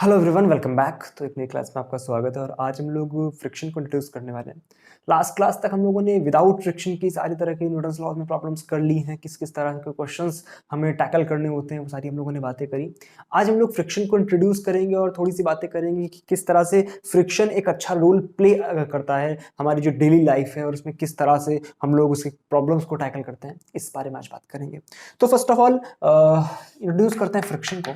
Hello everyone, welcome back. तो एक नई क्लास में आपका स्वागत है और आज हम लोग फ्रिक्शन को इंट्रोड्यूस करने वाले हैं। लास्ट क्लास तक हम लोगों ने विदाउट फ्रिक्शन की सारी तरह की न्यूटन्स लॉज में प्रॉब्लम्स कर ली हैं, किस किस तरह के क्वेश्चंस हमें टैकल करने होते हैं वो सारी हम लोगों ने बातें करी। आज हम लोग फ्रिक्शन को इंट्रोड्यूस करेंगे और थोड़ी सी बातें करेंगे कि किस तरह से फ्रिक्शन एक अच्छा रोल प्ले करता है हमारी जो डेली लाइफ है और उसमें किस तरह से हम लोग उसके प्रॉब्लम्स को टैकल करते हैं, इस बारे में आज बात करेंगे। तो फर्स्ट ऑफ ऑल इंट्रोड्यूस करते हैं फ्रिक्शन को।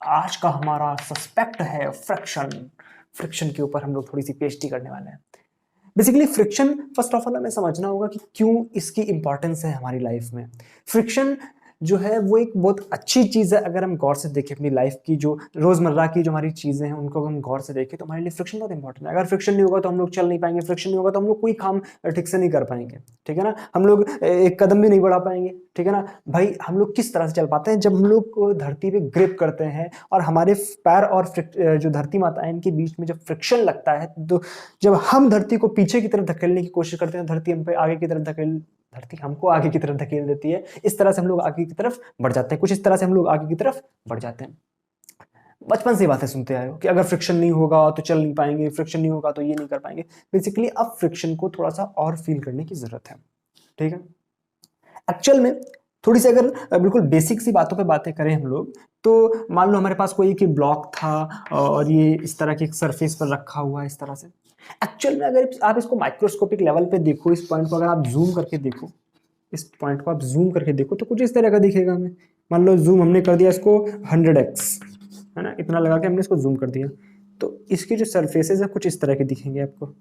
आज का हमारा सस्पेक्ट है फ्रिक्शन। फ्रिक्शन के ऊपर हम लोग थोड़ी सी पीएचडी करने वाले हैं। Basically friction first of all हमें समझना होगा कि क्यों इसकी इंपॉर्टेंस है हमारी लाइफ में। फ्रिक्शन जो है वो एक बहुत अच्छी चीज़ है। अगर हम गौर से देखें अपनी लाइफ की जो रोज़मर्रा की जो हमारी चीज़ें हैं उनको हम गौर से देखें तो हमारे लिए फ्रिक्शन बहुत इंपॉर्टेंट है। अगर फ्रिक्शन नहीं होगा तो हम लोग चल नहीं पाएंगे, फ्रिक्शन नहीं होगा तो हम लोग कोई काम ठीक से नहीं कर पाएंगे, ठीक है ना। हम लोग एक कदम भी नहीं बढ़ा पाएंगे, ठीक है ना भाई। हम लोग किस तरह से चल पाते हैं जब हम लोग को धरती पे ग्रिप करते हैं और हमारे पैर और जो धरती माता है इनके बीच में जब फ्रिक्शन लगता है, तो जब हम धरती को पीछे की तरफ धकेलने की कोशिश करते हैं, धरती हम पे आगे की तरफ धरती हमको आगे की तरफ धकेल देती है। इस तरह से हम लोग आगे की तरफ बढ़ जाते हैं, कुछ इस तरह से हम लोग आगे की तरफ बढ़ जाते हैं। बचपन से बातें सुनते आए हो कि अगर फ्रिक्शन नहीं होगा तो चल नहीं पाएंगे, फ्रिक्शन नहीं होगा तो ये नहीं कर पाएंगे। बेसिकली अब फ्रिक्शन को थोड़ा सा और फील करने की जरूरत है, ठीक है। एक्चुअल में थोड़ी सी अगर बिल्कुल बेसिक सी बातों पे बातें करें हम लोग, तो मान लो हमारे पास कोई एक ब्लॉक था और ये इस तरह के सरफेस पर रखा हुआ है इस तरह से। एक्चुअल में अगर आप इसको माइक्रोस्कोपिक लेवल पे देखो, इस पॉइंट को अगर आप जूम करके देखो, इस पॉइंट को आप जूम करके देखो तो कुछ इस तरह का दिखेगा हमें। मान लो जूम हमने कर दिया इसको 100x, है ना, इतना लगा के हमने इसको जूम कर दिया, तो इसकी जो सरफेसेस है कुछ इस तरह के दिखेंगे आपको,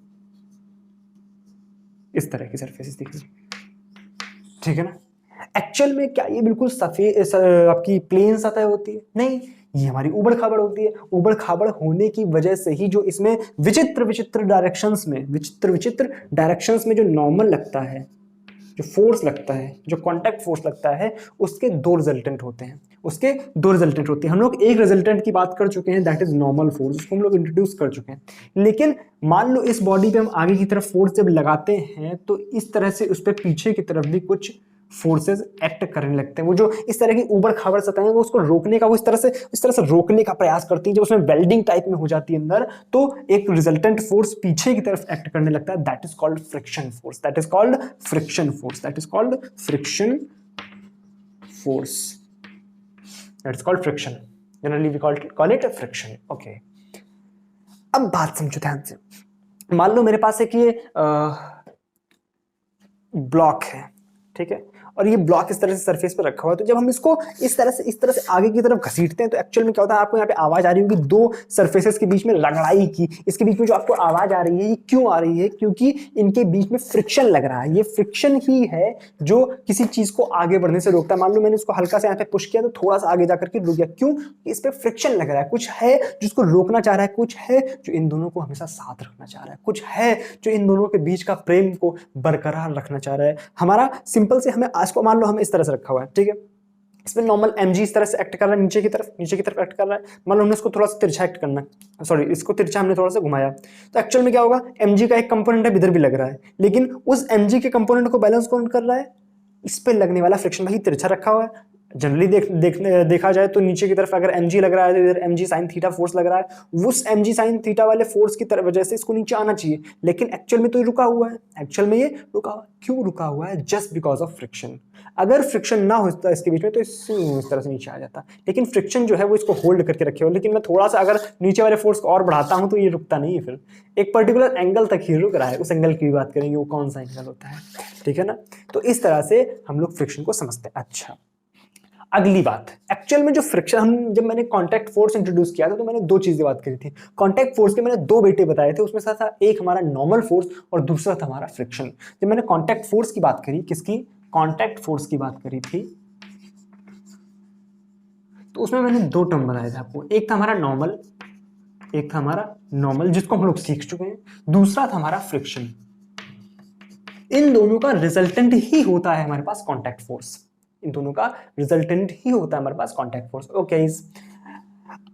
इस तरह की सरफेसेस दिखेंगे, ठीक है ना। एक्चुअल में क्या ये बिल्कुल सफेद आपकी प्लेन सतह होती है? नहीं, ये हमारी उबड़ खाबड़ होती है। उबड़ खाबड़ होने की वजह से ही जो इसमें विचित्र विचित्र डायरेक्शंस में जो नॉर्मल लगता है, जो फोर्स लगता है, जो कांटेक्ट फोर्स लगता है, उसके दो रिजल्टेंट होते हैं। हम लोग एक रिजल्टेंट की बात कर चुके हैं, दैट इज नॉर्मल फोर्स, उसको हम लोग इंट्रोड्यूस कर चुके हैं। लेकिन मान लो इस बॉडी पे हम आगे की तरफ फोर्स जब लगाते हैं तो इस तरह से उस पर पीछे की तरफ भी कुछ फोर्सेस एक्ट करने लगते हैं। वो जो इस तरह की ऊबड़ खाबड़ सतह है वो उसको रोकने का, वो इस तरह से रोकने का प्रयास करती है। जब उसमें वेल्डिंग टाइप में हो जाती है अंदर, तो एक रिजल्टेंट फोर्स पीछे की तरफ एक्ट करने लगता है, that is called friction force. That is called friction force. That is called friction force. That is called friction. Generally we call it friction. Okay, अब बात समझो ध्यान से। मान लो मेरे पास एक ये ब्लॉक है, ठीक है, और ये ब्लॉक इस तरह से सरफेस पर रखा हुआ है। तो जब हम इसको इस तरह से आगे की तरफ घसीटते हैं तो एक्चुअल में क्या होता है, आपको यहाँ पे आवाज आ रही होगी दो सरफेसेस के बीच में रगड़ाई की। इसके बीच में जो आपको आवाज आ रही है, ये क्यों आ रही है? क्योंकि इनके बीच में फ्रिक्शन लग रहा है। ये फ्रिक्शन ही है जो किसी चीज को आगे बढ़ने से रोकता है। मान लो मैंने इसको हल्का से यहाँ पे पुश किया तो थोड़ा सा आगे जाकर के रुक गया। क्यों? इस पे फ्रिक्शन लग रहा है। कुछ है जिसको रोकना चाह रहा है, कुछ है जो इन दोनों को हमेशा साथ रखना चाह रहा है, कुछ है जो इन दोनों के बीच का प्रेम को बरकरार रखना चाह रहा है। हमारा सिंपल से, हमें आज को मान लो हमें इस तरह से रखा हुआ है, ठीक है, इसमें नॉर्मल mg इस तरह से एक्ट कर रहा है, नीचे की तरफ एक्ट कर रहा है। मान लो हमने इसको थोड़ा सा तिरछा एक्ट करना है, सॉरी इसको तिरछा हमने थोड़ा सा घुमाया, तो एक्चुअल में क्या होगा, mg का एक कंपोनेंट है इधर भी लग रहा है, लेकिन उस mg के कंपोनेंट को बैलेंस कौन कर रहा है? इस पे लगने वाला फ्रिक्शन। भाई तिरछा रखा हुआ है, जनरली देखा जाए तो नीचे की तरफ अगर mg लग रहा है तो इधर mg sin थीटा फोर्स लग रहा है। उस mg sin थीटा वाले फोर्स की वजह से इसको नीचे आना चाहिए, लेकिन एक्चुअल में तो ये रुका हुआ है। क्यों रुका हुआ है? Just because of friction. अगर फ्रिक्शन ना होता इसके बीच में तो इस तरह से नीचे आ जाता, लेकिन फ्रिक्शन जो है वो इसको होल्ड करके रखे हो। लेकिन मैं थोड़ा सा अगर नीचे वाले फोर्स को और बढ़ाता हूं तो ये रुकता नहीं है, फिर एक पर्टिकुलर एंगल तक ही रुक रहा है। उस एंगल की भी बात करेंगे, वो कौन सा एंगल होता है, ठीक है ना। तो इस तरह से हम लोग फ्रिक्शन को समझते हैं। अच्छा, अगली बात, एक्चुअल में जो फ्रिक्शन, जब मैंने कांटेक्ट फोर्स इंट्रोड्यूस किया था तो मैंने दो चीजें बात करी थी। कांटेक्ट फोर्स के मैंने दो बेटे बताए थे, उसमें था एक हमारा नॉर्मल फोर्स और दूसरा था हमारा फ्रिक्शन। जब मैंने कांटेक्ट फोर्स की बात करी, किसकी? कांटेक्ट फोर्स की बात करी थी, तो उसमें मैंने दो टर्म बताए थे आपको। एक था हमारा नॉर्मल, जिसको हम लोग सीख चुके हैं। दूसरा था हमारा फ्रिक्शन। इन दोनों का रिजल्टेंट ही होता है हमारे पास कांटेक्ट फोर्स। ओके,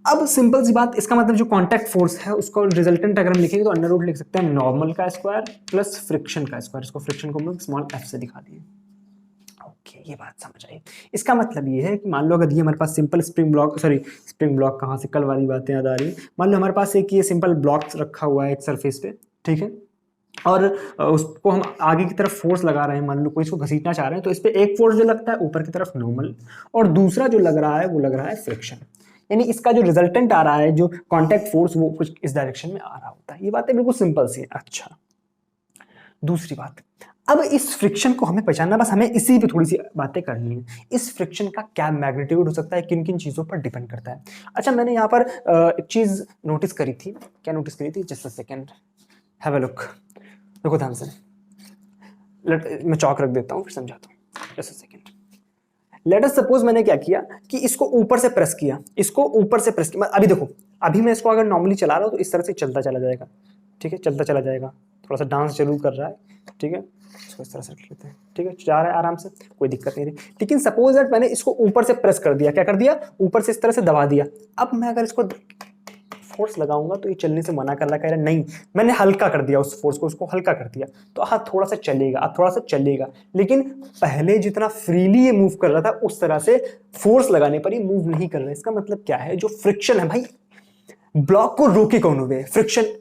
अब सिंपल सी बात, इसका मतलब जो कांटेक्ट फोर्स है उसका रिजल्टेंट अगर हम लिखेंगे तो अंडर रूट लिख सकते हैं नॉर्मल का स्क्वायर प्लस फ्रिक्शन का स्क्वायर। इसको फ्रिक्शन को हम लोग स्मॉल f से दिखा दिए। ये बात समझ आई। इसका मतलब ये है कि मान लो अगर ये हमारे पास सिंपल स्प्रिंग ब्लॉक कहाँ से, कल वाली बातें याद आ रही है। मान लो हमारे पास एक ये सिंपल ब्लॉक रखा हुआ है एक सरफेस पे, ठीक है, और उसको हम आगे की तरफ फोर्स लगा रहे हैं, मान लो कोई इसको घसीटना चाह रहे हैं, तो इस पे एक फोर्स जो लगता है ऊपर की तरफ नॉर्मल, और दूसरा जो लग रहा है वो लग रहा है फ्रिक्शन। यानी इसका जो रिजल्टेंट आ रहा है, जो कांटेक्ट फोर्स, वो कुछ इस डायरेक्शन में आ रहा होता है। ये बातें बिल्कुल सिंपल सी है। अच्छा, दूसरी बात, अब इस फ्रिक्शन को हमें पहचानना, बस हमें इसी पे थोड़ी सी बातें करनी है। इस फ्रिक्शन का क्या मैग्नीट्यूड हो सकता है, किन किन चीजों पर डिपेंड करता है। अच्छा, मैंने यहाँ पर एक चीज नोटिस करी थी। क्या नोटिस करी थी? Just a second, have a look. देखो ध्यान से, मैं चौक रख देता हूँ फिर समझाता हूँ। Just a second. Let us suppose मैंने क्या किया कि इसको ऊपर से प्रेस किया, इसको ऊपर से प्रेस किया। अभी देखो, अभी मैं इसको अगर नॉर्मली चला रहा हूँ तो इस तरह से चलता चला जाएगा, ठीक है, चलता चला जाएगा, थोड़ा सा डांस जरूर कर रहा है, ठीक है, इसको इस तरह से रख लेते हैं, ठीक है, जा रहा है आराम से, कोई दिक्कत नहीं रही। लेकिन सपोज दैट मैंने इसको ऊपर से प्रेस कर दिया, क्या कर दिया, ऊपर से इस तरह से दबा दिया। अब मैं अगर इसको फोर्स लगाऊंगा तो ये चलने से मना कर रहा, कह रहा नहीं, मैंने हल्का कर दिया उस फोर्स को, उसको हल्का कर दिया, तो हाँ थोड़ा सा चलेगा, अब थोड़ा सा चलेगा। लेकिन पहले जितना फ्रीली ये मूव कर रहा था उस तरह से फोर्स लगाने पर ये मूव नहीं कर रहा है। इसका मतलब क्या है, जो फ्रिक्शन है भाई, ब्लॉक को रोके कौन हुए, फ्रिक्शन।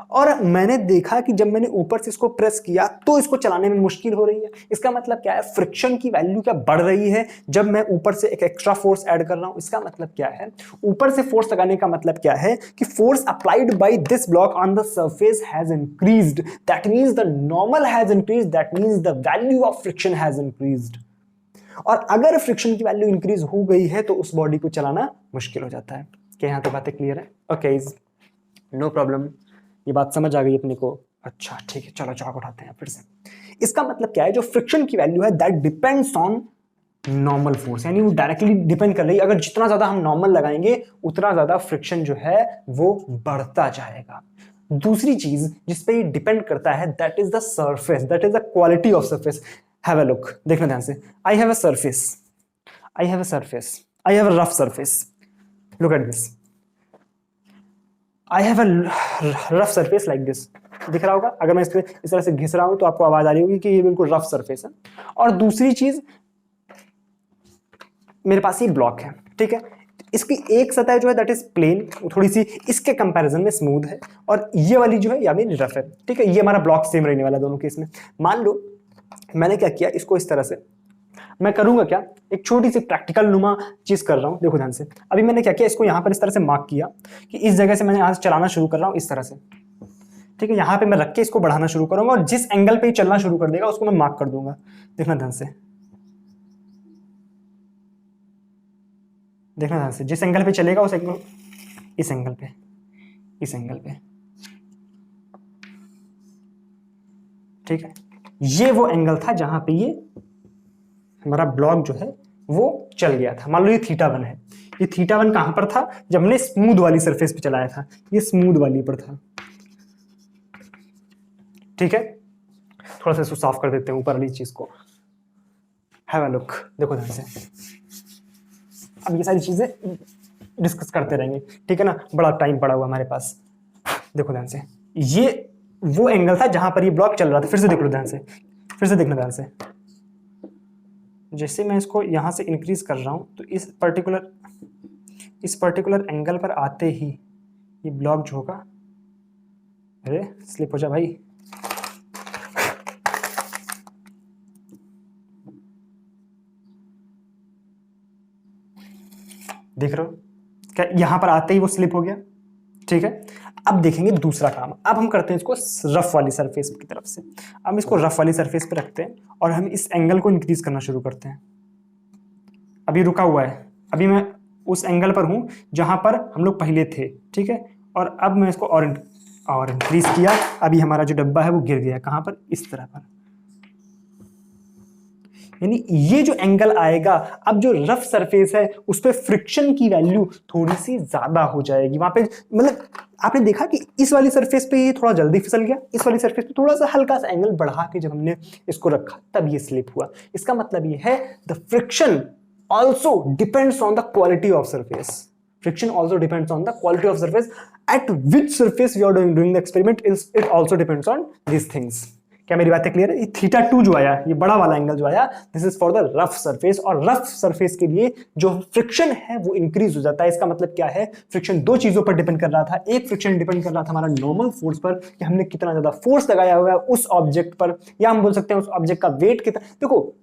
और मैंने देखा कि जब मैंने ऊपर से इसको प्रेस किया तो इसको चलाने में मुश्किल हो रही है। इसका मतलब क्या है, फ्रिक्शन की वैल्यू क्या बढ़ रही है जब मैं ऊपर से एक एक्स्ट्रा फोर्स ऐड कर रहा हूं। इसका मतलब क्या है, ऊपर से फोर्स लगाने का मतलब क्या है कि force applied by this block on the surface has increased, that means the normal has increased, that means the value of friction has increased. और अगर फ्रिक्शन की वैल्यू इंक्रीज हो गई है तो उस बॉडी को चलाना मुश्किल हो जाता है। क्या यहां तो बातें क्लियर है? ओके, नो प्रॉब्लम, ये बात समझ आ गई अपने को। अच्छा ठीक है, चलो चौक उठाते हैं फिर से। इसका मतलब क्या है, जो फ्रिक्शन की वैल्यू है that depends on normal force, यानी वो डायरेक्टली डिपेंड कर रही है। अगर जितना ज्यादा हम नॉर्मल लगाएंगे उतना ज्यादा फ्रिक्शन जो है वो बढ़ता जाएगा। दूसरी चीज जिस पे ये डिपेंड करता है that is the surface, that is the quality of surface. Have a look, देखना ध्यान से। I have a surface, I have a surface, I have a rough surface, look at this. I have a rough surface like this, दिख रहा होगा। अगर मैं इस तरह से घिस रहा हूं तो आपको आवाज आ रही होगी कि ये बिल्कुल रफ सरफेस है। और दूसरी चीज, मेरे पास ये ब्लॉक है, ठीक है, इसकी एक सतह जो है दैट इज प्लेन, थोड़ी सी इसके कंपैरिजन में स्मूथ है, और ये वाली जो है या मेरी रफ है, ठीक है। ये हमारा ब्लॉक सेम रहने वाला है दोनों केस में। मान लो मैंने क्या किया, इसको इस तरह से मैं करूंगा क्या, एक छोटी सी प्रैक्टिकल नुमा चीज कर रहा हूं, देखो ध्यान से। अभी मैंने क्या किया, इसको यहां पर इस तरह से मार्क किया कि इस जगह से मैंने आज चलाना शुरू कर रहा हूं इस तरह से, ठीक है। यहां पे मैं रख के इसको बढ़ाना शुरू करूंगा और जिस एंगल पे चलना शुरू कर देगा उसको मैं मार्क कर दूंगा। देखना ध्यान से, देखना ध्यान से, जिस एंगल पे चलेगा उस एंगल, इस एंगल पे, इस एंगल पे, ठीक है। ये वो एंगल था जहां पे ये हमारा ब्लॉक जो है वो चल गया था। मान लो ये θ1 है, ये θ1 कहां पर था, जब हमने स्मूथ वाली सरफेस पे चलाया था, ये स्मूथ वाली पर था, ठीक है। थोड़ा सा इसको साफ कर देते हैं ऊपर वाली चीज को। हैव अ लुक, देखो ध्यान से। अब ये सारी चीजें डिस्कस करते रहेंगे, ठीक है ना, बड़ा टाइम पड़ा हुआ हमारे पास। देखो ध्यान से, ये वो एंगल था जहां पर ये ब्लॉक चल रहा था। फिर से देख लो ध्यान से, फिर से देखना ध्यान से। जैसे मैं इसको यहां से इंक्रीज कर रहा हूं तो इस पर्टिकुलर एंगल पर आते ही ये ब्लॉक जो होगा, अरे स्लिप हो जा भाई, देख रहे हो क्या, यहां पर आते ही वो स्लिप हो गया, ठीक है। अब देखेंगे दूसरा काम। अब हम करते हैं इसको रफ वाली सरफेस की तरफ से। अब इसको रफ वाली सरफेस पे रखते हैं और हम इस एंगल को इंक्रीज करना शुरू करते हैं। अभी रुका हुआ है, अभी मैं उस एंगल पर हूं जहां पर हम लोग पहले थे, ठीक है। और अब मैं इसको और इंक्रीज किया। अभी हमारा जो डब्बा है वो गिर गया, कहां पर, इस तरह पर। यानी ये जो एंगल आएगा, अब जो रफ सरफेस है उस पर फ्रिक्शन की वैल्यू थोड़ी सी ज्यादा हो जाएगी। वहां पे मतलब आपने देखा कि इस वाली सरफेस पे ये थोड़ा जल्दी फिसल गया, इस वाली सरफेस पे थोड़ा सा हल्का सा एंगल बढ़ा के जब हमने इसको रखा तब ये स्लिप हुआ। इसका मतलब ये है the friction also depends on the quality of surface. Friction also depends on the quality of surface. At which surface you are doing the experiment, it also depends on these things. क्या मेरी बातें clear है? ये θ2 जो आया, ये बड़ा वाला एंगल जो आया, this is for the rough surface, और रफ सरफेस के लिए जो फ्रिक्शन है वो इंक्रीज हो जाता है। इसका मतलब क्या है? फ्रिक्शन दो चीजों पर डिपेंड कर रहा था। एक फ्रिक्शन डिपेंड कर रहा था हमारा नॉर्मल फोर्स पर, कि हमने कितना ज्यादा फोर्स लगाया हुआ है उस ऑब्जेक्ट पर, या हम बोल सकते हैं उस ऑब्जेक्ट का वेट कितना। देखो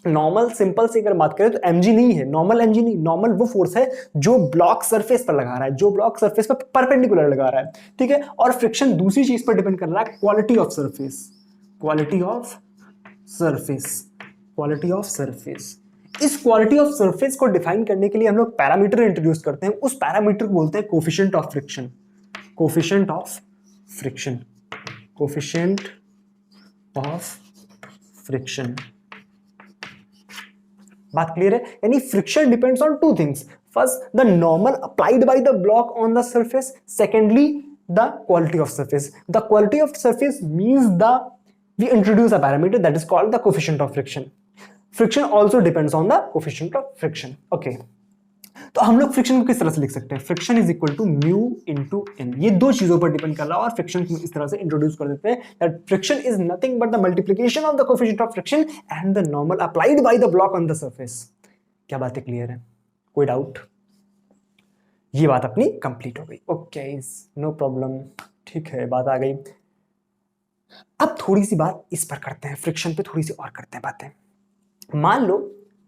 नॉर्मल सिंपल से अगर बात करें तो mg नहीं है, नॉर्मल mg नहीं, नॉर्मल वो फोर्स है जो ब्लॉक सरफेस पर लगा रहा है, जो ब्लॉक सरफेस पर परपेंडिकुलर लगा रहा है, ठीक है। और फ्रिक्शन दूसरी चीज पर डिपेंड कर रहा है, quality of surface, quality of surface, quality of surface. इस क्वालिटी ऑफ सरफेस को डिफाइन करने के लिए हम लोग पैरामीटर इंट्रोड्यूस करते हैं। उस पैरामीटर को बोलते हैं coefficient of friction, coefficient of friction, coefficient of friction. बात क्लियर है? यानी friction depends on two things, first the normal applied by the block on the surface, secondly the quality of surface. The quality of surface means the we introduce a parameter that is called the coefficient of friction. Friction also depends on the coefficient of friction. Okay. तो हम लोग friction को किस तरह से लिख सकते हैं? Friction is equal to mu into N. ये दो चीजों पर डिपेंड कर रहा है और फ्रिक्शन को इस तरह से इंट्रोड्यूस कर देते हैं that friction is nothing but the multiplication of the coefficient of friction and the normal applied by the block on the surface. क्या बातें क्लियर है? कोई डाउट? ये बात अपनी कंप्लीट हो गई। ओके, नो प्रॉब्लम, ठीक है, बात आ गई। अब थोड़ी सी बात इस पर करते हैं, फ्रिक्शन पे थोड़ी सी और करते हैं बातें।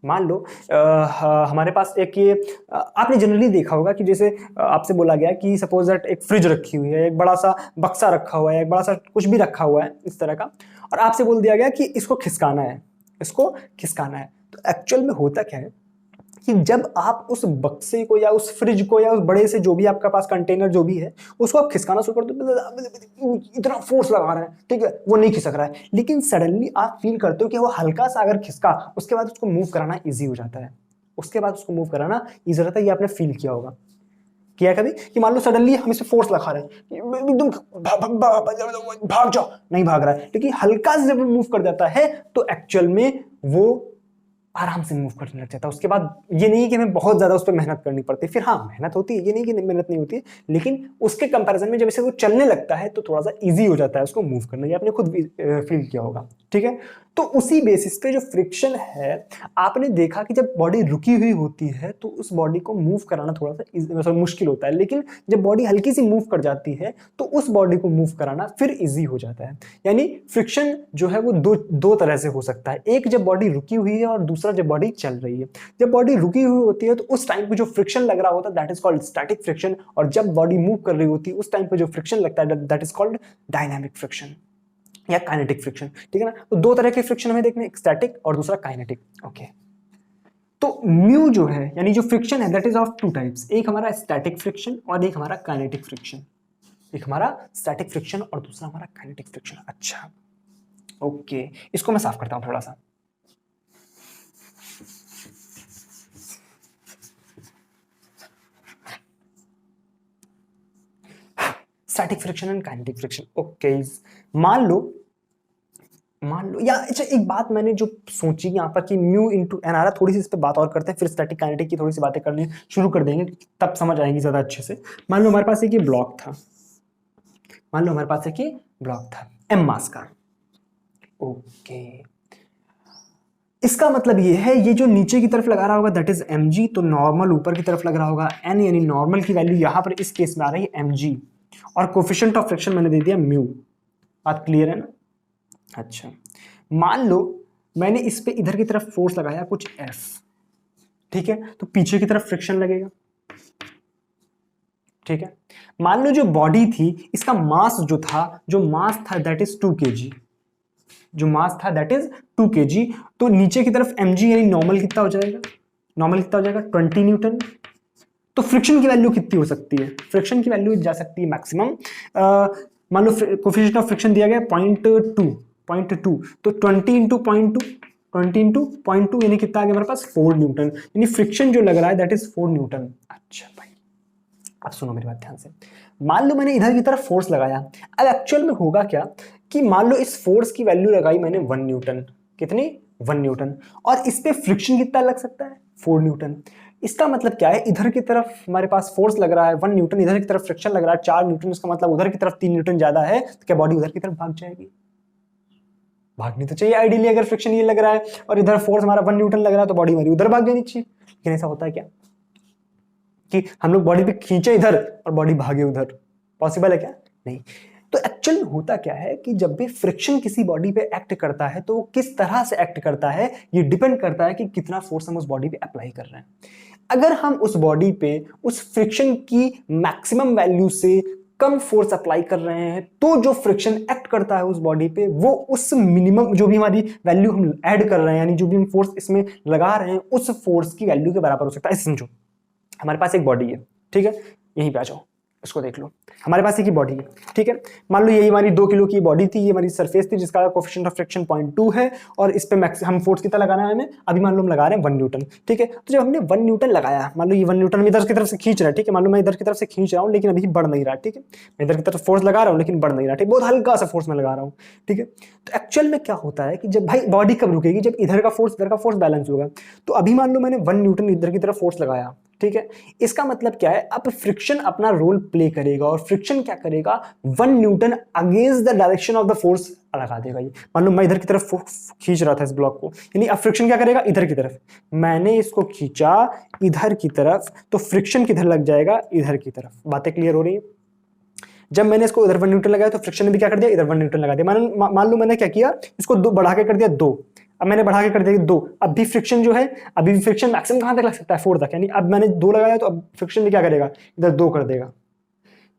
मान लो हमारे पास एक ये आपने जनरली देखा होगा कि जैसे आपसे बोला गया कि सपोज दैट एक फ्रिज रखी हुई है, एक बड़ा सा बक्सा रखा हुआ है, एक बड़ा सा कुछ भी रखा हुआ है इस तरह का, और आपसे बोल दिया गया कि इसको खिसकाना है, इसको खिसकाना है। तो एक्चुअल में होता क्या है कि जब आप उस बक्से को या उस फ्रिज को या उस बड़े से जो भी आपका पास कंटेनर जो भी है उसको आप खिसकाना शुरू कर दो, इतना फोर्स लगा रहे हैं, ठीक है, वो नहीं खिसक रहा है, लेकिन सडनली आप फील करते हो कि वो हल्का सा अगर खिसका, उसके बाद उसको मूव कराना ईजी हो जाता है, उसके बाद उसको मूव कराना ईजी रहता है। ये आपने फील किया होगा, किया कभी कि मान लो सडनली हम इसे फोर्स लगा रहे हैं, एकदम भाग जाओ, नहीं भाग रहा है, लेकिन हल्का से जब मूव कर जाता है तो एक्चुअल में वो आराम से मूव करने लग जाता है। उसके बाद ये नहीं कि हमें बहुत ज्यादा उस पर मेहनत करनी पड़ती है, फिर हाँ मेहनत होती है, ये नहीं कि मेहनत नहीं होती है, लेकिन उसके कंपैरिजन में जब इसे वो चलने लगता है तो थोड़ा सा इजी हो जाता है उसको मूव करना। ये आपने खुद फील किया होगा, ठीक है। तो उसी बेसिस पे जो फ्रिक्शन है, आपने देखा कि जब बॉडी रुकी हुई होती है तो उस बॉडी को मूव कराना थोड़ा सा मुश्किल होता है, लेकिन जब बॉडी हल्की सी मूव कर जाती है तो उस बॉडी को मूव कराना फिर इजी हो जाता है। यानी फ्रिक्शन जो है वो दो तरह से हो सकता है, एक जब बॉडी रुकी हुई है और दूसरा जब बॉडी चल रही है। जब बॉडी रुकी हुई होती है तो उस टाइम पे जो फ्रिक्शन लग रहा होता है that is called static friction, और जब बॉडी मूव कर रही होती है उस टाइम पे जो फ्रिक्शन लगता है that is called dynamic friction या काइनेटिक फ्रिक्शन, ठीक है ना। तो दो तरह के फ्रिक्शन हमें देखने, एक स्टैटिक और दूसरा काइनेटिक। ओके, तो म्यू जो है यानी जो फ्रिक्शन है that is of two types, एक हमारा स्टैटिक फ्रिक्शन और एक हमारा काइनेटिक फ्रिक्शन। एक हमारा स्टैटिक फ्रिक्शन और दूसरा हमारा काइनेटिक फ्रिक्शन। अच्छा ओके, इसको मैं साफ करता हूं थोड़ा सा। Static friction and kinetic friction. Okay, मान लो या अच्छा एक बात मैंने जो सोची यहाँ पर कि म्यू इंटू एन आ रहा, थोड़ी सी इस पर बात और करते हैं, फिर स्टैटिक काइनेटिक की थोड़ी सी बातें करनी शुरू कर देंगे, तब समझ आएंगी ज्यादा अच्छे से। मान लो हमारे पास एक ये ब्लॉक था, मान लो हमारे पास एक ये ब्लॉक था एम मास का। ओके, इसका मतलब ये है ये जो नीचे की तरफ लगा रहा होगा दैट इज mg, तो नॉर्मल ऊपर की तरफ लग रहा होगा n, यानी नॉर्मल की वैल्यू यहाँ पर इस केस में आ रही है mg, और कोफिशिएंट ऑफ फ्रिक्शन मैंने दे दिया म्यू। बात क्लियर है ना? अच्छा, मान लो मैंने इस पे इधर की तरफ फोर्स लगाया कुछ F, ठीक है, तो पीछे की तरफ फ्रिक्शन लगेगा, ठीक है। मान लो जो बॉडी थी इसका मास जो मास था दैट इज 2 kg, जो मास था दैट इज 2 kg, तो नीचे की तरफ mg यानी नॉर्मल कितना हो जाएगा, नॉर्मल कितना हो जाएगा 20 न्यूटन। तो फ्रिक्शन की वैल्यू कितनी हो सकती है? फ्रिक्शन की वैल्यू जा सकती है मैक्सिमम, मान लो कोएफिशिएंट ऑफ फ्रिक्शन दिया गया 0.2, तो 20 इंटू 0.2 यानी कितना आ गया हमारे पास 4 न्यूटन, यानी फ्रिक्शन जो लग रहा है दैट इज 4 न्यूटन। अच्छा भाई, अब सुनो मेरी बात ध्यान से। मान लो मैंने इधर की तरफ फोर्स लगाया, अब एक्चुअल में होगा क्या कि मान लो इस फोर्स की वैल्यू लगाई मैंने 1 न्यूटन, कितनी 1 न्यूटन, और इस पे फ्रिक्शन कितना लग सकता है 4 न्यूटन। इसका मतलब क्या है, इधर की तरफ हमारे पास फोर्स लग रहा है 1 न्यूटन, इधर की तरफ फ्रिक्शन लग रहा है 4 न्यूटन, इसका मतलब उधर की तरफ 3 न्यूटन ज्यादा है, तो क्या बॉडी उधर की तरफ भाग जाएगी? भागनी तो चाहिए आइडियली। अगर फ्रिक्शन ये लग रहा है और इधर फोर्स हमारा 1 न्यूटन लग रहा है तो बॉडी हमारी उधर भाग जानी चाहिए। लेकिन ऐसा होता है क्या कि हम लोग बॉडी पे खींचे इधर और बॉडी भागे उधर? पॉसिबल है क्या? नहीं। तो एक्चुअल होता क्या है कि जब भी फ्रिक्शन किसी बॉडी पे एक्ट करता है तो वो किस तरह से एक्ट करता है ये डिपेंड करता है कि कितना फोर्स हम उस बॉडी पे अप्लाई कर रहे हैं। अगर हम उस बॉडी पे उस फ्रिक्शन की मैक्सिमम वैल्यू से कम फोर्स अप्लाई कर रहे हैं तो जो फ्रिक्शन एक्ट करता है उस बॉडी पे वो उस मिनिमम जो भी हमारी वैल्यू हम ऐड कर रहे हैं यानी जो भी हम फोर्स इसमें लगा रहे हैं उस फोर्स की वैल्यू के बराबर हो सकता है। समझो हमारे पास एक बॉडी है, ठीक है, यहीं पे आ जाओ, इसको देख लो। हमारे पास एक ही बॉडी है, ठीक है, मान लो यही हमारी 2 किलो की बॉडी थी, ये हमारी सरफेस थी जिसका कोएफिशिएंट ऑफ फ्रिक्शन 0.2 है और इस पे हम फोर्स कितना लगाना है हमें? अभी मान लो हम लगा रहे हैं 1 न्यूटन, ठीक है। तो जब हमने 1 न्यूटन लगाया, मान लो ये 1 न्यूटन इधर की तरफ से खींच रहा है, ठीक है, मान लो मैं इधर की तरफ से खींच रहा हूँ लेकिन अभी बढ़ नहीं रहा, ठीक है, मैं इधर की तरफ फोर्स लगा रहा हूँ लेकिन बढ़ नहीं रहा, ठीक, बहुत हल्का सा फोर्स मैं लगा रहा हूँ, ठीक है। तो एक्चुअल में क्या होता है कि जब भाई बॉडी कब रुकेगी? जब इधर का फोर्स बैलेंस होगा। तो अभी मान लो मैंने 1 न्यूटन इधर की तरफ फोर्स लगाया, ठीक है, इसका मतलब क्या है? अब फ्रिक्शन अपना रोल प्ले करेगा और फ्रिक्शन क्या करेगा? 1 Newton against the direction of the force लगा देगा। ये मान लो मैं इधर की तरफ खींच रहा था इस ब्लॉक को, यानी अब फ्रिक्शन क्या करेगा? इधर की तरफ। मैंने इसको खींचा इधर की तरफ तो फ्रिक्शन किधर लग जाएगा? इधर की तरफ। बातें क्लियर हो रही है? जब मैंने इसको इधर 1 न्यूटन लगाया तो फ्रिक्शन ने भी क्या कर दिया? इधर 1 न्यूटन लगा दिया। मान लो मैंने क्या किया? इसको 2 बढ़ा के कर दिया 2। अब मैंने बढ़ा के कर दिया 2। अब भी फ्रिक्शन जो है, अभी भी फ्रिक्शन मैक्सिमम कहां तक लग सकता है? 4 तक। यानी अब मैंने 2 लगाया तो अब फ्रिक्शन भी क्या करेगा? इधर 2 कर देगा।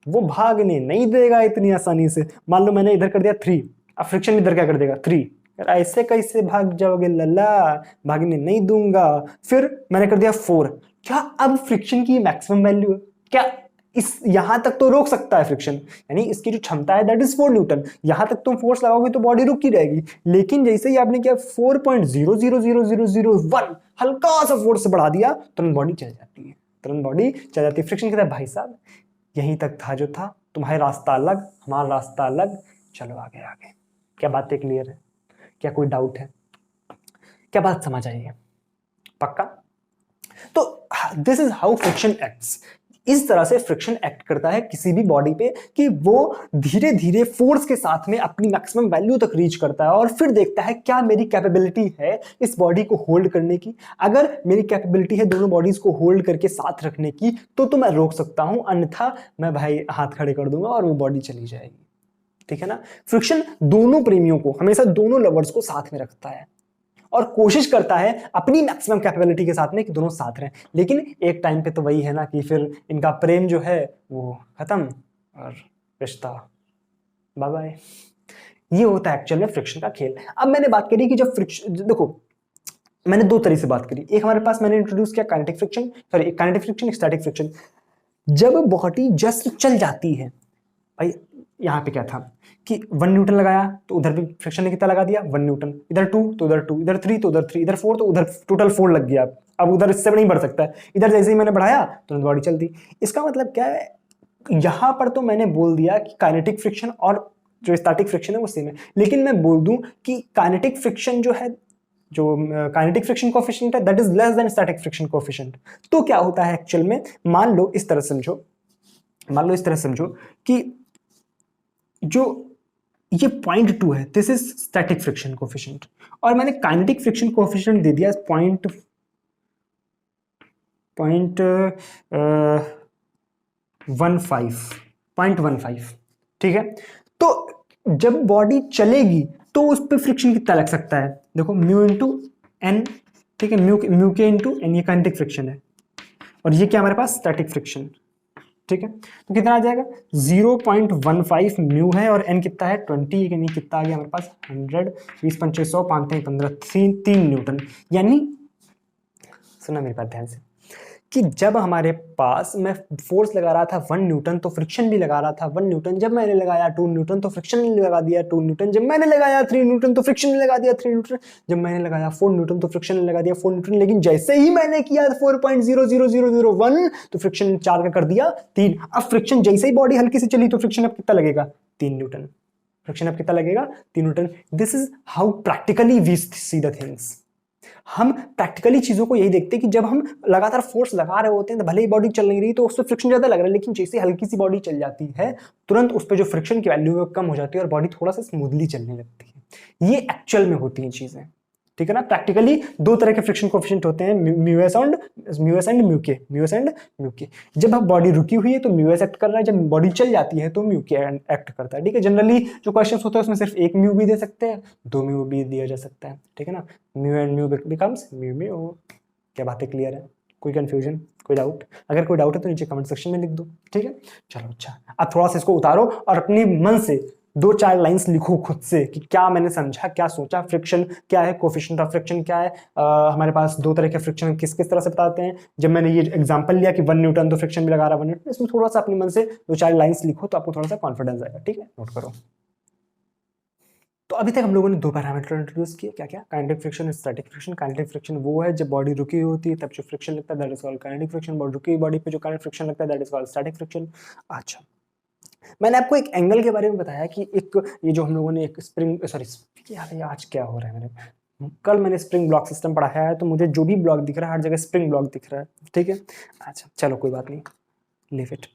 वो भागने नहीं देगा इतनी आसानी से। मान लो मैंने इधर कर दिया 3, अब फ्रिक्शन इधर क्या कर देगा? 3। ऐसे कैसे भाग जाओगे लल्ला? भागने नहीं दूंगा। फिर मैंने कर दिया 4। क्या अब फ्रिक्शन की मैक्सिमम वैल्यू है क्या? इस यहां तक तो रोक सकता है फ्रिक्शन, यानी इसकी जो क्षमता है दैट इज 4 न्यूटन। यहां तक तुम फोर्स लगाओगे तो बॉडी रुक ही रहेगी। लेकिन जैसे ही आपने क्या 4.0000001 हल्का सा फोर्स बढ़ा दिया, तुरंत बॉडी चल जाती है, तुरंत बॉडी चल जाती है। फ्रिक्शन कहता है भाई साहब यहीं तक था जो था, तुम्हारा रास्ता अलग, हमारा रास्ता अलग, चलो आगे आगे। क्या बातें क्लियर है? क्या कोई डाउट है? क्या बात समझ आई है? पक्का? तो this is how friction acts. इस तरह से फ्रिक्शन एक्ट करता है किसी भी बॉडी पे कि वो धीरे धीरे फोर्स के साथ में अपनी मैक्सिमम वैल्यू तक रीच करता है और फिर देखता है क्या मेरी कैपेबिलिटी है इस बॉडी को होल्ड करने की। अगर मेरी कैपेबिलिटी है दोनों बॉडीज को होल्ड करके साथ रखने की तो मैं रोक सकता हूं, अन्यथा मैं भाई हाथ खड़े कर दूंगा और वो बॉडी चली जाएगी। ठीक है ना? फ्रिक्शन दोनों प्रेमियों को, हमेशा दोनों लवर्स को साथ में रखता है और कोशिश करता है अपनी मैक्सिमम कैपेबिलिटी के साथ में कि दोनों साथ रहें। लेकिन एक टाइम पे तो वही है ना कि फिर इनका प्रेम जो है वो खत्म और रिश्ता बाय बाय। ये होता है एक्चुअल में फ्रिक्शन का खेल। अब मैंने बात करी कि जब फ्रिक्शन, देखो मैंने 2 तरीके से बात करी। एक हमारे पास मैंने इंट्रोड्यूस किया kinetic friction, sorry kinetic friction, एक स्टैटिक फ्रिक्शन। जब बॉडी जस्ट चल जाती है, भाई यहाँ पे क्या था कि 1 न्यूटन लगाया तो उधर भी फ्रिक्शन ने कितना लगा दिया? 1 न्यूटन। इधर 2 तो उधर 2, इधर 3 तो उधर 3, इधर 4 तो उधर टोटल 4 लग गया। अब उधर इससे नहीं बढ़ सकता है। इधर जैसे ही मैंने बढ़ाया तो बॉडी चलती। इसका मतलब क्या है? यहां पर तो मैंने बोल दिया कि काइनेटिक फ्रिक्शन और जो स्टैटिक फ्रिक्शन है वो सेम है, लेकिन मैं बोल दूं कि काइनेटिक फ्रिक्शन जो है, जो काइनेटिक फ्रिक्शन कोएफिशिएंट है that is less than static friction coefficient. तो क्या होता है एक्चुअल में? मान लो इस तरह समझो, मान लो इस तरह समझो कि जो ये 0.2 है this is static friction coefficient और मैंने काइनेटिक फ्रिक्शन कोएफिशिएंट दे दिया 0.15, ठीक है। तो जब बॉडी चलेगी तो उस पर फ्रिक्शन कितना लग सकता है? देखो म्यू इंटू एन, ठीक है, म्यू के इंटू एन, ये काइनेटिक फ्रिक्शन है और ये क्या हमारे पास? स्टैटिक फ्रिक्शन, ठीक है। तो कितना आ जाएगा? 0.15 म्यू है और एन कितना है? 20, यानी कितना आ गया हमारे पास? 100, 20 पंचे 100, 5 15, 3 न्यूटन। यानी सुना मेरी बात ध्यान से कि जब हमारे पास मैं फोर्स लगा रहा था 1 न्यूटन तो फ्रिक्शन भी लगा रहा था 1 न्यूटन। जब मैंने लगाया 2 न्यूटन तो फ्रिक्शन ने लगा दिया 2 न्यूटन। जब मैंने लगाया 3 न्यूटन तो फ्रिक्शन ने लगा दिया 3 न्यूटन। जब मैंने लगाया 4 न्यूटन तो फ्रिक्शन ने लगा दिया 4 न्यूटन। लेकिन जैसे ही मैंने किया 4.00001 तो फ्रिक्शन 4 का कर दिया 3। अब फ्रिक्शन जैसे ही बॉडी हल्की से चली तो फ्रिक्शन अब कितना लगेगा? 3 न्यूटन। फ्रिक्शन अब कितना लगेगा? 3 newton. This is how practically we see the things. हम प्रैक्टिकली चीजों को यही देखते हैं कि जब हम लगातार फोर्स लगा रहे होते हैं तो भले ही बॉडी चल नहीं रही तो उस पर फ्रिक्शन ज्यादा लग रहा है, लेकिन जैसे हल्की सी बॉडी चल जाती है तुरंत उस पर जो फ्रिक्शन की वैल्यू है कम हो जाती है और बॉडी थोड़ा सा स्मूथली चलने लगती है। ये एक्चुअल में होती हैं चीजें, ठीक है ना। प्रैक्टिकली दो तरह के फ्रिक्शन कोएफिशिएंट होते हैं, म्यूएस एंड म्यू के। जब अब बॉडी रुकी हुई है तो म्यूएस एक्ट कर रहा है, जब बॉडी चल जाती है तो म्यू के एक्ट करता है, ठीक है। जनरली जो क्वेश्चंस होते हैं उसमें सिर्फ एक म्यू भी दे सकते हैं, दो म्यू भी दिया जा सकता है, ठीक है ना। Mu and mu becomes mu mu. क्या बातें क्लियर है? कोई कंफ्यूजन, कोई डाउट? अगर कोई डाउट है तो नीचे कमेंट सेक्शन में लिख दो, ठीक है। चलो अच्छा, अब थोड़ा सा इसको उतारो और अपनी मन से दो चार लाइंस लिखो खुद से कि क्या मैंने समझा, क्या सोचा, फ्रिक्शन क्या है, कोफिशिएंट ऑफ फ्रिक्शन क्या है। हमारे पास दो तरह के फ्रिक्शन किस किस तरह से बताते हैं। जब मैंने ये एग्जांपल लिया कि 1 न्यूटन तो फ्रिक्शन भी लगा रहा है 1 न्यूटन, इसमें थोड़ा सा अपनी मन से दो चार लाइंस लिखो तो आपको थोड़ा सा कॉन्फिडेंस आएगा, ठीक है। नोट करो। तो अभी तक हम लोगों ने दो पैरामीटर इंट्रोड्यूस किए, क्या क्या? काइनेटिक फ्रिक्शन और स्टैटिक फ्रिक्शन। काइनेटिक फ्रिक्शन वो है जब बॉडी रुकी हुई होती है तब जो फ्रिक्शन लगता है that is called kinetic friction. Body रुकी हुई बॉडी पे जो काइनेटिक फ्रिक्शन लगता है that is called static friction. अच्छा, मैंने आपको एक एंगल के बारे में बताया कि एक ये जो हम लोगों ने एक स्प्रिंग, सॉरी यार आज क्या हो रहा है मेरे, कल मैंने स्प्रिंग ब्लॉक सिस्टम पढ़ाया है तो मुझे जो भी ब्लॉक दिख रहा है हर जगह स्प्रिंग ब्लॉक दिख रहा है, ठीक है। अच्छा चलो कोई बात नहीं, लीव इट।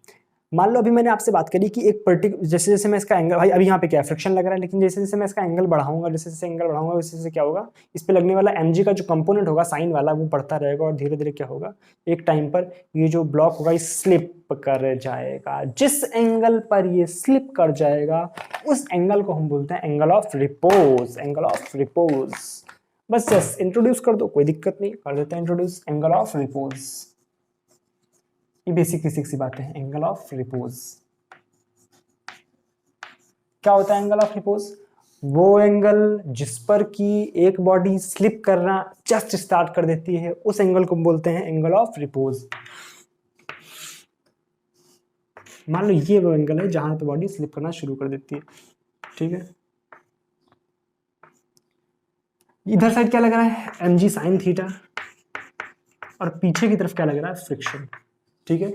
मान लो अभी मैंने आपसे बात करी कि एक पर्टिकुलर, जैसे जैसे मैं इसका एंगल, भाई अभी यहाँ पे क्या है, फ्रिक्शन लग रहा है, लेकिन जैसे जैसे मैं इसका एंगल बढ़ाऊंगा, जैसे जैसे एंगल बढ़ाऊंगा वैसे वैसे क्या होगा, इस पे लगने वाला mg का जो कंपोनेंट होगा साइन वाला वो बढ़ता रहेगा और धीरे धीरे क्या होगा, एक टाइम पर ये जो ब्लॉक होगा स्लिप कर जाएगा। जिस एंगल पर ये स्लिप कर जाएगा उस एंगल को हम बोलते हैं angle of repose. Angle of repose, बस जस्ट इंट्रोड्यूस कर दो, कोई दिक्कत नहीं, कर देते हैं इंट्रोड्यूस। एंगल ऑफ रिपोज, ये बेसिक सी बात है। एंगल ऑफ रिपोज क्या होता है? एंगल ऑफ रिपोज वो एंगल जिस पर कि एक बॉडी स्लिप करना जस्ट स्टार्ट कर देती है, उस एंगल को बोलते हैं एंगल ऑफ रिपोज। मान लो ये वो एंगल है जहां पे बॉडी स्लिप करना शुरू कर देती है, ठीक है। इधर साइड क्या लग रहा है? mg साइन थीटा, और पीछे की तरफ क्या लग रहा है? फ्रिक्शन, ठीक है।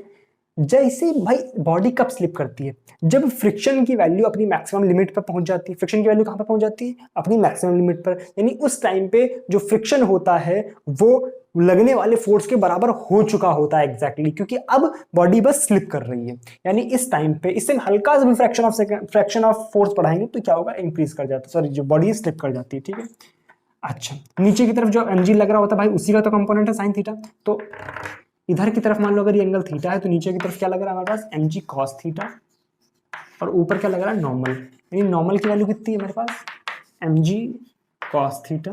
जैसे भाई बॉडी कब स्लिप करती है? जब फ्रिक्शन की वैल्यू अपनी मैक्सिमम लिमिट पर पहुंच जाती है। फ्रिक्शन की वैल्यू कहां पर पहुंच जाती है? अपनी मैक्सिमम लिमिट पर, यानी उस टाइम पे जो फ्रिक्शन होता है वो लगने वाले फोर्स के बराबर हो चुका होता है एग्जैक्टली, क्योंकि अब बॉडी बस स्लिप कर रही है। यानी इस टाइम पे इससे हल्का सा भी फ्रैक्शन ऑफ फोर्स बढ़ाएंगे तो क्या होगा? इंक्रीज कर जाता है, सॉरी जो बॉडी स्लिप कर जाती है, ठीक है। अच्छा, नीचे की तरफ जो mg लग रहा होता है भाई उसी का तो कंपोनेंट है साइन थीटा। तो इधर की तरफ मान लो अगर ये एंगल थीटा है तो नीचे की तरफ क्या लग रहा है हमारे पास? mg cos थीटा, और ऊपर क्या लग रहा है? नॉर्मल। यानी नॉर्मल की वैल्यू कितनी है मेरे पास? mg cos theta.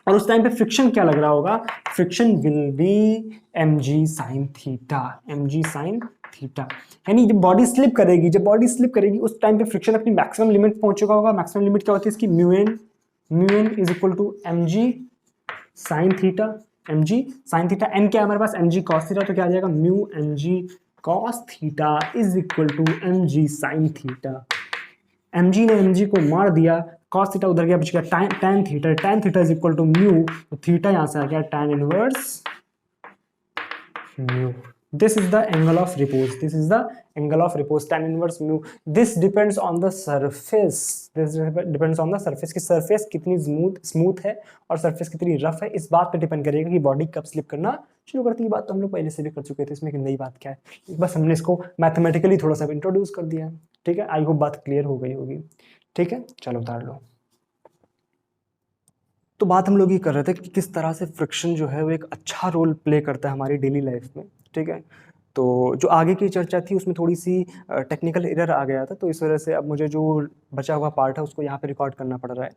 और उस टाइम पे फ्रिक्शन क्या लग रहा होगा? Friction will be mg sin theta, mg sin theta. यानी जब बॉडी स्लिप करेगी, जब बॉडी स्लिप करेगी उस टाइम पे फ्रिक्शन अपनी मैक्सिमम लिमिट पहुंच चुका होगा। मैक्सिमम लिमिट क्या होती है इसकी? Mu N is equal to mg sin theta. mg sin theta, n क्या है हमारे पास? mg cos थीटा, तो क्या आ जाएगा? Mu mg cos theta is equal to mg sin theta. mg ने mg को मार दिया, cos थीटा उधर गया, बच गया tan theta. tan theta is equal to mu, तो थीटा यहां से आ गया tan inverse mu. This is the angle of repose. This is the angle of repose, tan inverse mu. This depends on the surface. This depends on the surface कि surface कितनी smooth है और surface कितनी rough है, इस बात पे depend करेगा कि बॉडी कब स्लिप करना शुरू करती है। बात तो हम लोग पहले से भी कर चुके थे, इसमें एक नई बात क्या है, बस हमने इसको मैथमेटिकली थोड़ा सा इंट्रोड्यूस कर दिया है, ठीक है। आई होप बात क्लियर हो गई होगी, ठीक है। चलो उतार लो। तो बात हम लोग ये कर रहे थे कि किस तरह से फ्रिक्शन जो है वो एक अच्छा रोल प्ले करता है हमारी डेली लाइफ में, ठीक है। तो जो आगे की चर्चा थी उसमें थोड़ी सी टेक्निकल एरर आ गया था, तो इस वजह से अब मुझे जो बचा हुआ पार्ट है उसको यहाँ पे रिकॉर्ड करना पड़ रहा है,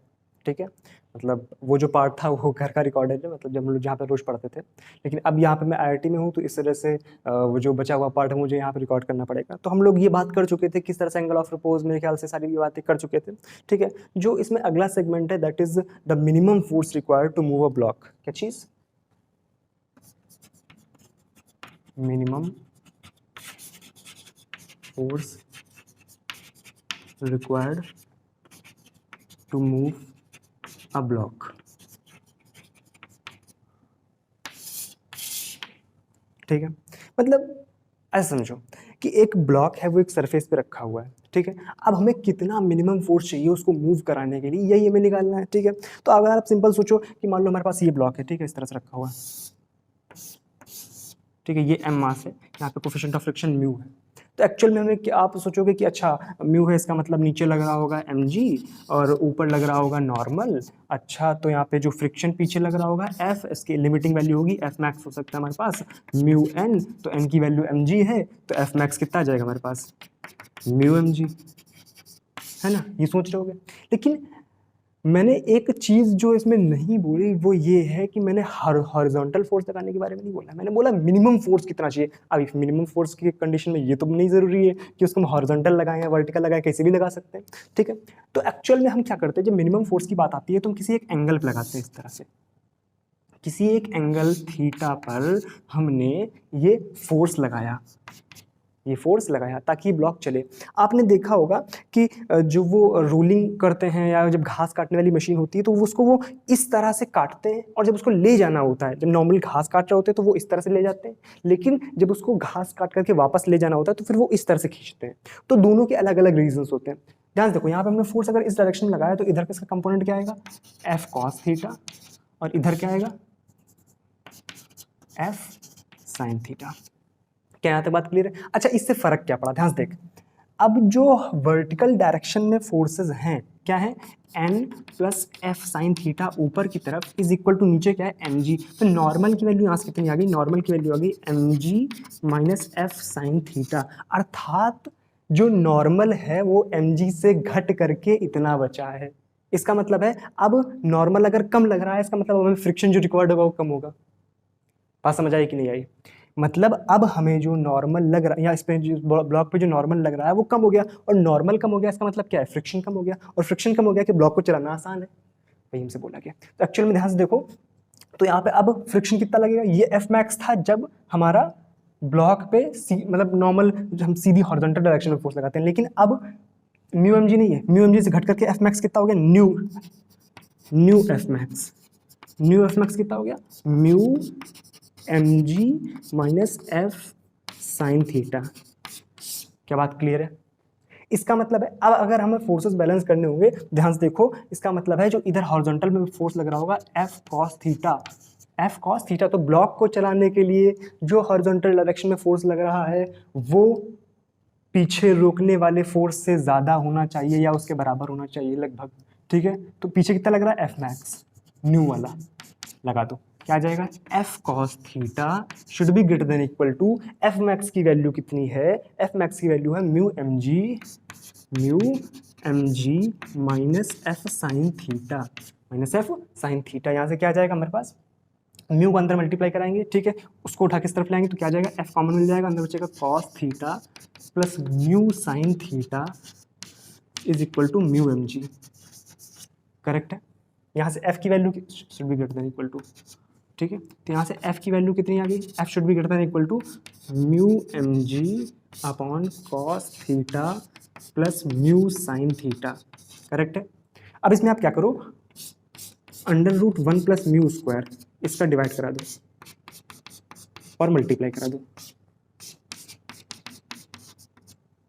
ठीक है। मतलब वो जो पार्ट था वो घर का रिकॉर्डेड है, मतलब जब हम लोग जहाँ पे रोज पढ़ते थे, लेकिन अब यहाँ पे मैं IIT में हूँ तो इस वजह से वो जो बचा हुआ पार्ट है मुझे यहाँ पे रिकॉर्ड करना पड़ेगा। तो हम लोग ये बात कर चुके थे किस तरह से एंगल ऑफ रिपोज, मेरे ख्याल से सारी ये बातें कर चुके थे, ठीक है। जो इसमें अगला सेगमेंट है that is the minimum force required to move a block. क्या चीज? Minimum force required to move a block, ठीक है। मतलब ऐसा समझो कि एक ब्लॉक है वो एक सरफेस पे रखा हुआ है, ठीक है। अब हमें कितना मिनिमम फोर्स चाहिए उसको मूव कराने के लिए, यही हमें निकालना है, ठीक है। तो अगर आप सिंपल सोचो कि मान लो हमारे पास ये ब्लॉक है, ठीक है, इस तरह से रखा हुआ है, ठीक है, ये m मास है, यहाँ पे कोफिशिएंट ऑफ फ्रिक्शन म्यू है। तो एक्चुअल में हमें आप सोचोगे कि अच्छा म्यू है, इसका मतलब नीचे लग रहा होगा mg और ऊपर लग रहा होगा नॉर्मल। अच्छा, तो यहाँ पे जो फ्रिक्शन पीछे लग रहा होगा f, इसकी लिमिटिंग वैल्यू होगी f मैक्स हो सकता है हमारे पास म्यू n, तो n की वैल्यू mg है, तो f मैक्स कितना आ जाएगा हमारे पास म्यू mg, है ना। ये सोच रहे होगे, लेकिन मैंने एक चीज जो इसमें नहीं बोली वो ये है कि मैंने हॉरिजॉन्टल फोर्स लगाने के बारे में नहीं बोला, मैंने बोला मिनिमम फोर्स कितना चाहिए। अब इस मिनिमम फोर्स की कंडीशन में ये तो नहीं जरूरी है कि उसको हम हॉरिजॉन्टल लगाएं या वर्टिकल लगाएं, कैसे भी लगा सकते हैं, ठीक है। तो एक्चुअल में हम क्या करते हैं, जब मिनिमम फोर्स की बात आती है तो हम किसी एक एंगल पर लगाते हैं, इस तरह से किसी एक एंगल थीटा पर हमने ये फोर्स लगाया, ये फोर्स लगाया ताकि ब्लॉक चले। आपने देखा होगा कि जो वो रोलिंग करते हैं या जब घास काटने वाली मशीन होती है तो उसको वो इस तरह से काटते हैं, और जब उसको ले जाना होता है, जब नॉर्मल घास काट रहे होते हैं तो वो इस तरह से ले जाते हैं, लेकिन जब उसको घास काट करके वापस ले जाना होता है तो फिर वो इस तरह से खींचते हैं। तो दोनों के अलग अलग रीजंस होते हैं। ध्यान देखो, यहाँ पे हमने फोर्स अगर इस डायरेक्शन में लगाया तो इधर का इसका कंपोनेंट क्या आएगा एफ कॉस थीटा, और इधर क्या आएगा एफ साइन थीटा। क्या यहाँ तक बात क्लियर है? अच्छा, इससे फर्क क्या पड़ा, ध्यान से देख। अब जो वर्टिकल डायरेक्शन में फोर्सेस हैं क्या है n plus F sine theta ऊपर की तरफ इज इक्वल टू नीचे क्या है mg। तो नॉर्मल की वैल्यू यहाँ से कितनी आ गई, नॉर्मल की वैल्यू आ गई mg minus F sine theta, अर्थात जो नॉर्मल है वो mg से घट करके इतना बचा है। इसका मतलब है अब नॉर्मल अगर कम लग रहा है, इसका मतलब हमें फ्रिक्शन जो रिक्वायर्ड होगा वो कम होगा। बात समझ आई कि नहीं आई? मतलब अब हमें जो नॉर्मल लग रहा है या इस पे जो ब्लॉक पे जो नॉर्मल लग रहा है वो कम हो गया, और नॉर्मल कम हो गया इसका मतलब क्या है, फ्रिक्शन कम हो गया, और फ्रिक्शन कम हो गया कि ब्लॉक को चलाना आसान है, वही हमसे बोला गया। तो एक्चुअल में ध्यान से देखो, तो यहाँ पे अब फ्रिक्शन कितना लगेगा, ये एफ मैक्स था जब हमारा ब्लॉक पे मतलब नॉर्मल हम सीधी हॉरिजॉन्टल डायरेक्शन में फोर्स लगाते हैं, लेकिन अब म्यू एम जी नहीं है, म्यू एम जी से घट करके एफ मैक्स कितना हो गया new F max, new F max कितना हो गया mu mg minus F sine theta. क्या बात क्लियर है? इसका मतलब है अब अगर हमें फोर्सेस बैलेंस करने होंगे, ध्यान से देखो, इसका मतलब है जो इधर हॉरिजॉन्टल में फोर्स लग रहा होगा F cos theta, F cos theta, तो ब्लॉक को चलाने के लिए जो हॉरिजॉन्टल डायरेक्शन में फोर्स लग रहा है वो पीछे रोकने वाले फोर्स से ज्यादा होना चाहिए या उसके बराबर होना चाहिए लगभग, ठीक है। तो पीछे कितना लग रहा है एफ मैक्स, न्यू वाला लगा दो, क्या आ जाएगा F cos theta should be greater than equal to F max की वैल्यू कितनी है, एफ मैक्स की वैल्यू है mu M G minus F sine theta, minus F sine theta. यहाँ से क्या आ जाएगा हमारे पास, म्यू को अंदर मल्टीप्लाई कराएंगे, ठीक है, उसको उठा किस तरफ लाएंगे तो क्या आ जाएगा एफ कॉमन मिल जाएगा, अंदर बचेगा cos theta plus mu sine theta is equal to mu M G. Correct है? यहाँ से एफ की value should be greater than equal to, ठीक है, तो यहाँ से f की वैल्यू कितनी आ गई, f should be greater than equal to mu M G upon cos theta plus mu sine theta. Correct है? अब इसमें आप क्या करो, under root 1 plus mu square इसका डिवाइड करा दो और मल्टीप्लाई करा दो।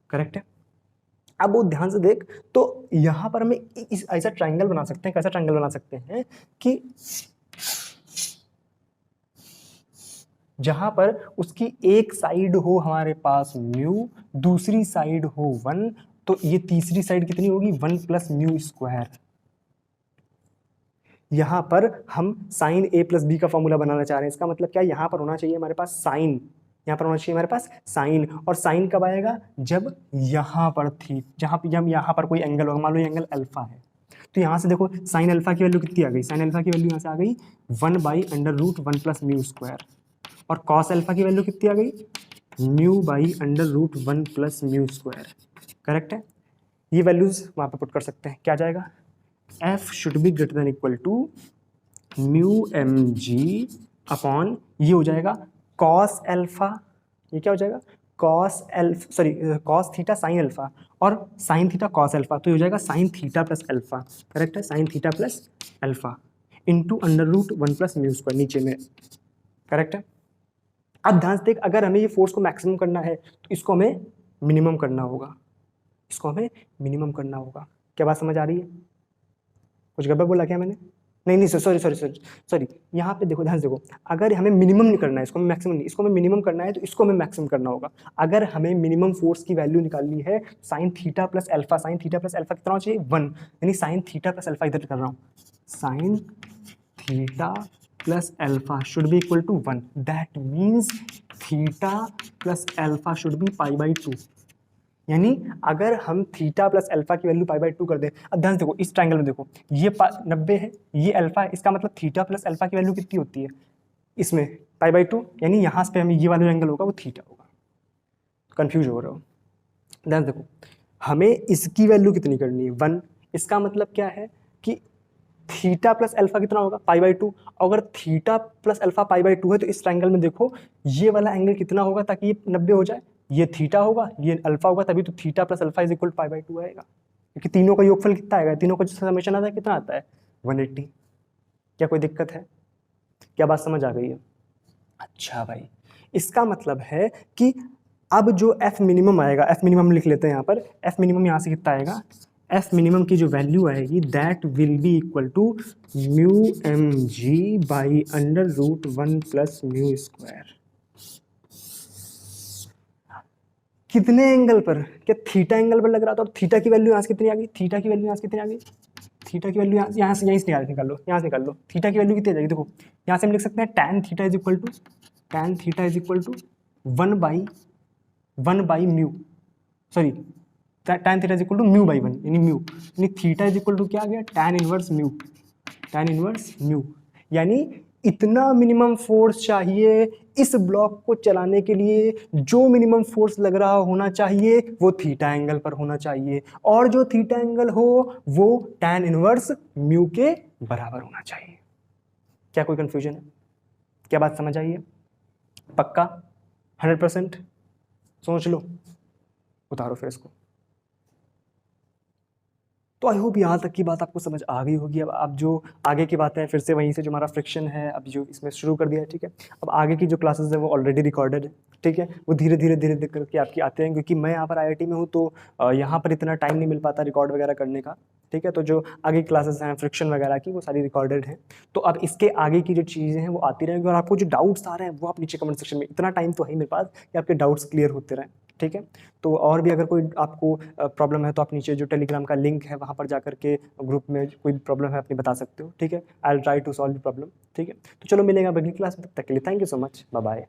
करेक्ट है? अब वो ध्यान से देख, तो यहाँ पर हमें इस ऐसा ट्राइंगल बना सकते हैं, कैसा ट्राइंगल बना सकते हैं कि जहां पर उसकी एक साइड हो हमारे पास म्यू, दूसरी साइड हो 1, तो ये तीसरी साइड कितनी होगी 1 प्लस म्यू स्क्वायर। यहां पर हम साइन ए प्लस बी का फॉर्मूला बनाना चाह रहे हैं, इसका मतलब क्या, यहां पर होना चाहिए हमारे पास साइन, यहां पर होना चाहिए हमारे पास साइन, और साइन कब आएगा जब यहां पर थी, जब यहां पर कोई एंगल होगा, मान लो ये एंगल अल्फा है, तो यहां से देखो साइन अल्फा की वैल्यू कितनी आ गई, साइन अल्फा की वैल्यू यहां से आ गई 1 by under root 1 plus mu square, और कॉस अल्फा की वैल्यू कितनी आ गई mu by under root 1 plus mu square. Correct है? ये वैल्यूज वहां पे पुट कर सकते हैं, क्या जाएगा F should be greater than equal to mu M G upon ये हो जाएगा कॉस अल्फा, ये क्या हो जाएगा cos alpha, sorry cos theta sine alpha, और साइन थीटा कॉस अल्फा, तो ये हो जाएगा sine theta plus alpha. Correct है? Sine theta plus alpha into under root 1 plus mu square नीचे में। करेक्ट है? अब ध्यान से देख, अगर हमें ये फोर्स को मैक्सिमम करना है तो इसको हमें मिनिमम करना होगा, इसको हमें मिनिमम करना होगा। क्या बात समझ आ रही है? कुछ गड़बड़ बोला क्या मैंने? नहीं नहीं, सॉरी सॉरी सॉरी सॉरी, यहाँ पे देखो, ध्यान से देखो, अगर हमें मिनिमम नहीं करना है, इसको हमें मैक्सिमम नहीं, इसको हमें मिनिमम करना है तो इसको हमें मैक्सिमम करना होगा। अगर हमें मिनिमम फोर्स की वैल्यू निकालनी है, sine theta plus alpha, sign theta plus alpha कितना होना चाहिए? 1, यानी साइन थीटा प्लस अल्फा इधर कर रहा हूँ, sine theta plus alpha should be equal to 1, that means theta plus alpha should be pi by 2। यानी अगर हम थीटा प्लस अल्फा की वैल्यू पाई बाई 2 कर दें, अब ध्यान से देखो, इस ट्रायंगल में देखो, ये 90 है, ये अल्फा है, इसका मतलब थीटा प्लस अल्फा की वैल्यू कितनी होती है इसमें? पाई बाई 2, यानी यहाँ पे हमें ये वाला एंगल होगा वो थीटा होगा। कंफ्यूज हो रहे हो? ध्यान देखो, हमें इसकी वैल्यू कितनी करनी है? 1। इसका मतलब क्या है कि थीटा प्लस अल्फा कितना होगा? पाई बाई 2। अगर theta plus alpha pi by 2 है तो इस ट्रायंगल में देखो ये वाला एंगल कितना होगा ताकि ये 90 हो जाए? ये थीटा होगा, ये अल्फा होगा, तभी तो theta plus alpha is equal pi by 2 आएगा, क्योंकि तीनों का योगफल कितना आएगा? तीनों का जो समेशन आता है कितना आता है? 180। क्या कोई दिक्कत है? क्या बात समझ आ गई है? अच्छा भाई, इसका मतलब है कि अब जो एफ मिनिमम आएगा, एफ मिनिमम लिख लेते हैं यहाँ पर, एफ मिनिमम यहाँ से कितना आएगा? एफ मिनिमम की जो वैल्यू आएगी that will be equal to mu M G by under root 1 plus mu square. कितने एंगल पर? क्या थीटा एंगल पर लग रहा था? और थीटा की वैल्यू यहाँ से कितनी आ गई? थीटा की वैल्यू यहाँ से कितनी आ गई? थीटा की वैल्यू यहाँ से यहीं से निकाल लो, यहाँ से निकाल लो। थीटा की वैल्यू कितनी आ जाएगी? देखो यहाँ से हम लिख सकते हैं tan theta is equal to, tan theta is equal to 1 by mu, sorry, tan theta is equal to mu by 1, यानी म्यू, यानी थीटा इज इक्वल टू क्या आ गया? tan inverse mu, tan inverse mu. यानी इतना minimum force चाहिए इस block को चलाने के लिए, जो मिनिमम फोर्स लग रहा होना चाहिए वो थीटा एंगल पर होना चाहिए, और जो थीटा एंगल हो वो tan इनवर्स म्यू के बराबर होना चाहिए। क्या कोई कंफ्यूजन है? क्या बात समझ आई है? पक्का? 100%? सोच लो, उतारो फिर इसको। तो आई होप यहाँ तक की बात आपको समझ आ गई होगी। अब जो आगे की बातें हैं फिर से वहीं से जो हमारा फ्रिक्शन है अब जो इसमें शुरू कर दिया है, ठीक है। अब आगे की जो क्लासेस है वो ऑलरेडी रिकॉर्डेड है, ठीक है, वो धीरे धीरे करके आपकी आते हैं, क्योंकि मैं यहाँ पर IIT में हूँ तो यहाँ पर इतना टाइम नहीं मिल पाता रिकॉर्ड वगैरह करने का, ठीक है। तो जो आगे क्लासेस हैं फ्रिक्शन वगैरह की वो सारी रिकॉर्डेड हैं। तो अब इसके आगे की जो चीज़ें हैं वो आती रहेंगी, और आपको जो डाउट्स आ रहे हैं वो आप नीचे कमेंट सेक्शन में, इतना टाइम तो है ही मेरे पास कि आपके डाउट्स क्लियर होते रहें, ठीक है। तो और भी अगर कोई आपको प्रॉब्लम है तो आप नीचे जो टेलीग्राम का लिंक है वहाँ पर जाकर के ग्रुप में कोई प्रॉब्लम है अपनी बता सकते हो, ठीक है। I will try to solve the problem, ठीक है। तो चलो मिलेगा अगली क्लास में, तब तक के लिए thank you so much, bye bye.